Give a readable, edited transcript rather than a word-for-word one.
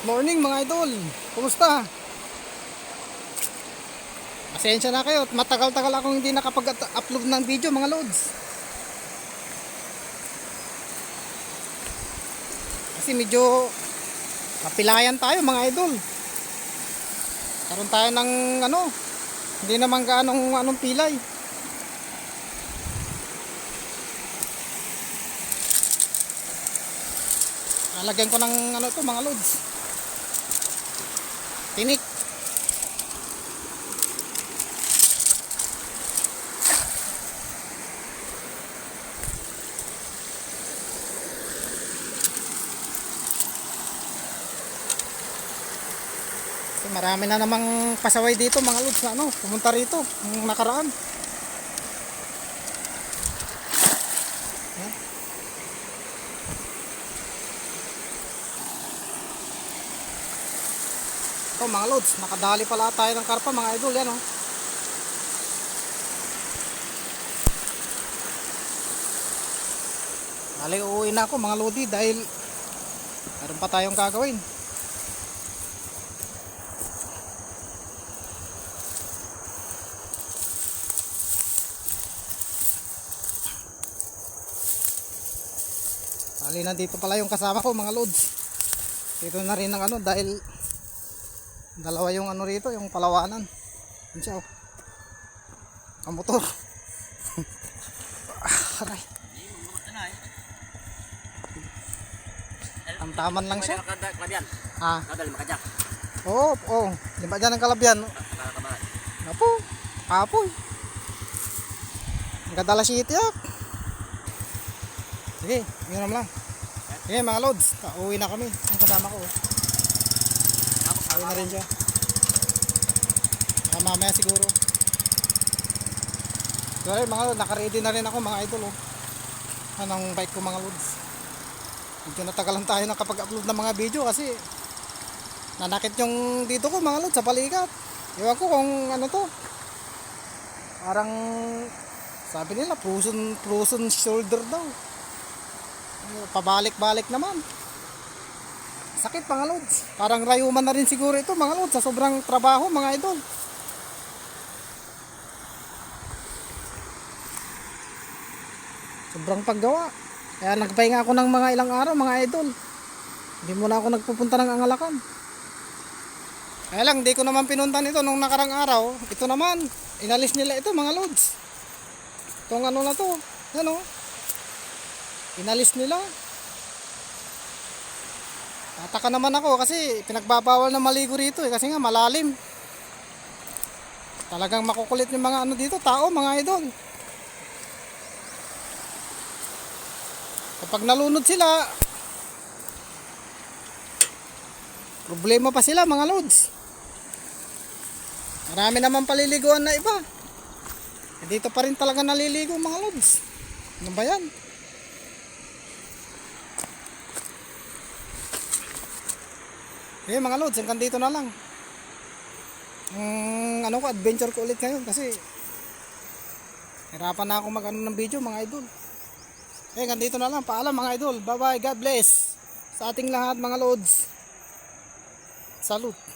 Morning mga idol, kumusta? Pasensya na kayo, matagal-tagal akong hindi nakapag-upload ng video mga lods. Kasi medyo mapilayan tayo mga idol. Karoon tayo ng hindi naman anong pilay. Lalagyan ko ng ito mga lods. Tinik. So, marami na namang pasaway dito mga lods na pumunta rito ng nakaraan. Yan. Ito mga lods, nakadali pala tayo ng karpa mga idol, yan Dali uuwi na ako mga lodi dahil meron pa tayong gagawin. Dali nandito pala yung kasama ko mga lods. Dito na rin ng dahil dalawa yung rito, yung palawanan. Yan siya ang motor. Aray. Ang taman lang siya. Kadal makajak. Oo. Lima dyan ang kalabyan. Apoy. Ang kadala si itiyak. Sige, yun naman lang. Sige mga lods, uuwi na kami. Ang kasama ko. Uuwi na rin siya. Mamaya siguro. Pero mga lods, nakaready na rin ako mga idol. Anong bike ko mga lods. Medyo natagalan tayo nakapag-upload ng mga video kasi nanakit yung dito ko mga lods sa balikat. Ewan ko kung to. Parang sabi nila frozen shoulder daw. Pabalik-balik naman. Sakit mga lods. Parang rayuman na rin siguro ito mga lods sa sobrang trabaho mga idol. Sobrang paggawa. Kaya nagpahinga ako ng mga ilang araw mga idol. Hindi muna ako nagpupunta ng Angalakan. Kaya lang hindi ko naman pinuntan ito nung nakarang araw. Ito naman, inalis nila ito mga lods. Itong na to. Yan inalis nila. Tataka naman ako kasi pinagbabawal na maligo rito kasi nga malalim. Talagang makukulit yung mga dito, tao mga idol. Kapag nalunod sila, problema pa sila mga lods. Marami naman paliliguan na iba. Dito pa rin talaga naliligo mga lods. Ano ba yan? Eh mga lods, hanggang dito na lang. Adventure ko ulit ngayon kasi hirapan na ako ng video mga idol. Hanggang dito na lang. Paalam mga idol. Bye bye. God bless sa ating lahat mga lods. Salute.